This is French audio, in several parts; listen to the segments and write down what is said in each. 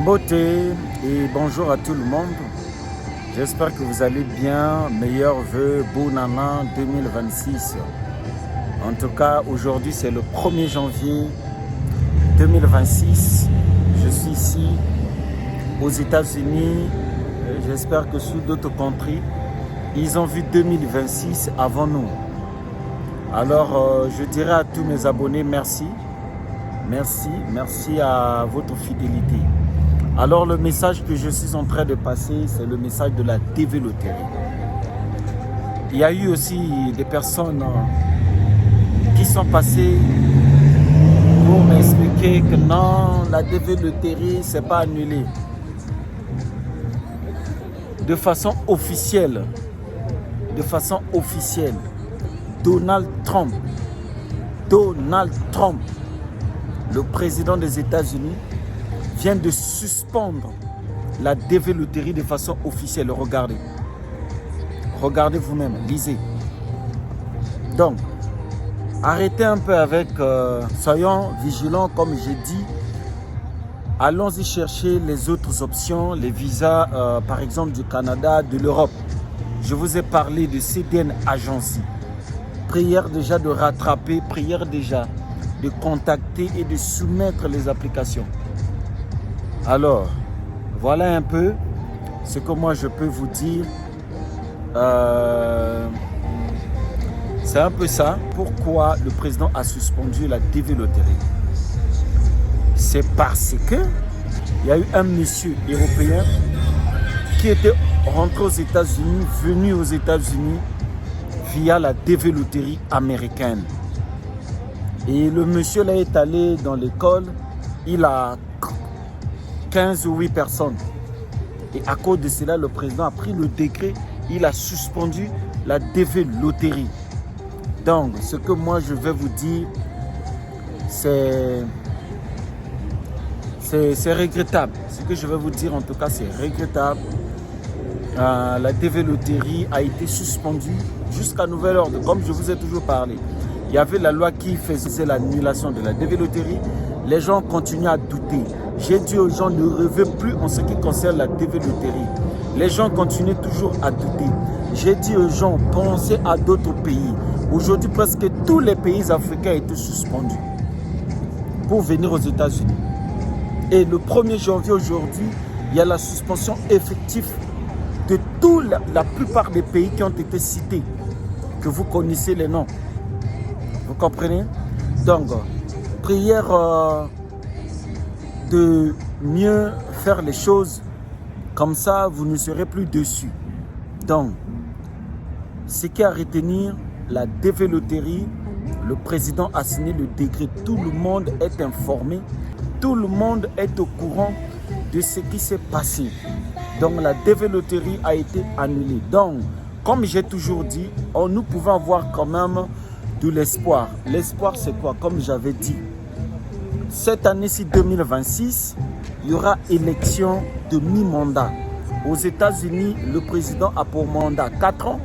Mbote et bonjour à tout le monde. J'espère que vous allez bien. Meilleurs vœux, bon an 2026. En tout cas, aujourd'hui c'est le 1er janvier 2026. Je suis ici aux États-Unis. J'espère que sous d'autres contrées, ils ont vu 2026 avant nous. Alors, je dirais à tous mes abonnés merci. Merci à votre fidélité. Alors le message que je suis en train de passer, c'est le message de la DV Loterie. Il y a eu aussi des personnes qui sont passées pour m'expliquer que non, la DV Loterie, c'est pas annulé. De façon officielle, Donald Trump, le président des États-Unis, vient de suspendre la DV Loterie de façon officielle. Regardez. Regardez vous-même, lisez. Donc, arrêtez un peu avec, soyons vigilants comme j'ai dit. Allons-y chercher les autres options, les visas, par exemple du Canada, de l'Europe. Je vous ai parlé de CDN Agency. Prière déjà de rattraper, prière déjà de contacter et de soumettre les applications. Alors, voilà un peu ce que moi je peux vous dire. C'est un peu ça. Pourquoi le président a suspendu la DV Loterie? C'est parce que il y a eu un monsieur européen qui était rentré aux États-Unis, venu aux États-Unis via la DV Loterie américaine. Et le monsieur là est allé dans l'école, il a 15 ou 8 personnes. Et à cause de cela, le président a pris le décret, il a suspendu la DV Loterie. Donc, ce que moi je vais vous dire, c'est regrettable. Ce que je vais vous dire en tout cas, c'est regrettable. La DV Loterie a été suspendue jusqu'à nouvel ordre, comme je vous ai toujours parlé. Il y avait la loi qui faisait l'annulation de la DV Loterie. Les gens continuent à douter. J'ai dit aux gens, ne rêvez plus en ce qui concerne la DV Loterie. Les gens continuent toujours à douter. J'ai dit aux gens, pensez à d'autres pays. Aujourd'hui, presque tous les pays africains étaient suspendus pour venir aux États-Unis. Et le 1er janvier aujourd'hui, il y a la suspension effective de la plupart des pays qui ont été cités, que vous connaissez les noms. Vous comprenez? Donc, prière de mieux faire les choses, comme ça vous ne serez plus dessus. Donc, ce qui a à retenir, la DV Loterie, le président a signé le décret, tout le monde est informé, tout le monde est au courant de ce qui s'est passé. Donc la DV Loterie a été annulée. Donc, comme j'ai toujours dit, nous pouvons avoir quand même de l'espoir. L'espoir c'est quoi? Comme j'avais dit, cette année-ci 2026, il y aura élection de mi-mandat. Aux États-Unis, le président a pour mandat 4 ans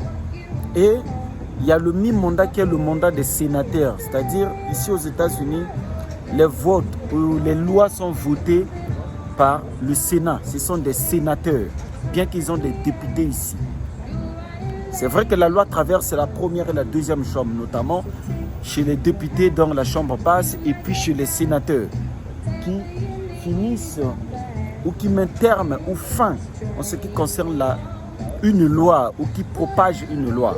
et il y a le mi-mandat qui est le mandat des sénateurs. C'est-à-dire, ici aux États-Unis, les votes ou les lois sont votées par le Sénat. Ce sont des sénateurs, bien qu'ils ont des députés ici. C'est vrai que la loi traverse la première et la deuxième chambre, notamment chez les députés dans la chambre basse et puis chez les sénateurs qui finissent ou qui mettent terme ou fin en ce qui concerne une loi ou qui propage une loi,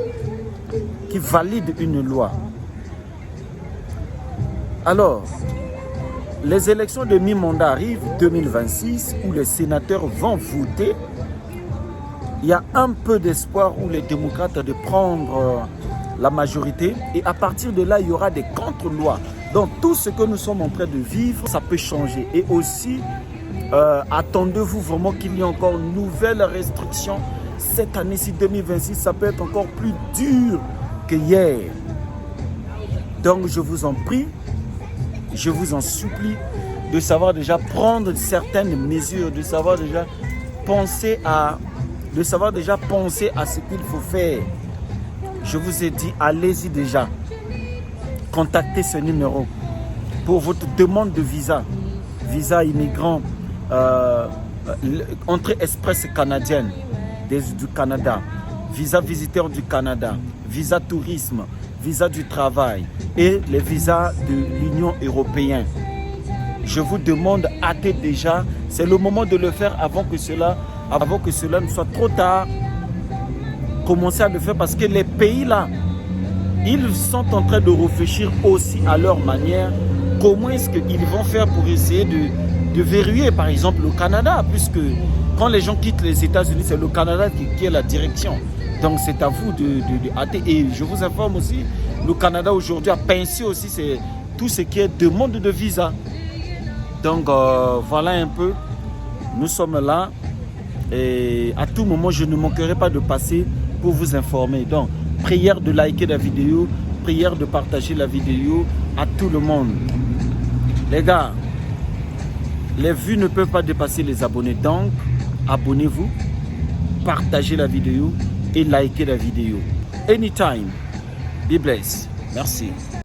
qui valide une loi. Alors, les élections de mi-mandat arrivent 2026 où les sénateurs vont voter. Il y a un peu d'espoir où les démocrates de prendre la majorité et à partir de là, il y aura des contre-lois. Donc tout ce que nous sommes en train de vivre, ça peut changer. Et aussi, attendez-vous vraiment qu'il y ait encore une nouvelle restriction. Cette année-ci 2026, ça peut être encore plus dur que hier. Donc je vous en prie, je vous en supplie de savoir déjà prendre certaines mesures, de savoir déjà penser à ce qu'il faut faire. Je vous ai dit, allez-y déjà. Contactez ce numéro pour votre demande de visa immigrant entrée express canadienne du Canada, visa visiteur du Canada, visa tourisme, visa du travail et les visas de l'Union européenne. Je vous demande, hâtez déjà, c'est le moment de le faire avant que cela ne soit trop tard. Commencez à le faire parce que les pays là, ils sont en train de réfléchir aussi à leur manière. Comment est-ce qu'ils vont faire pour essayer de verrouiller par exemple le Canada, puisque quand les gens quittent les États-Unis, c'est le Canada qui est la direction. Donc c'est à vous de hâter. Et je vous informe aussi, le Canada aujourd'hui a pincé aussi tout ce qui est demande de visa. Donc voilà un peu, nous sommes là et à tout moment je ne manquerai pas de passer pour vous informer. Donc prière de liker la vidéo, prière de partager la vidéo à tout le monde. Les gars, les vues ne peuvent pas dépasser les abonnés, donc abonnez-vous, partagez la vidéo et likez la vidéo. Anytime, be blessed. Merci.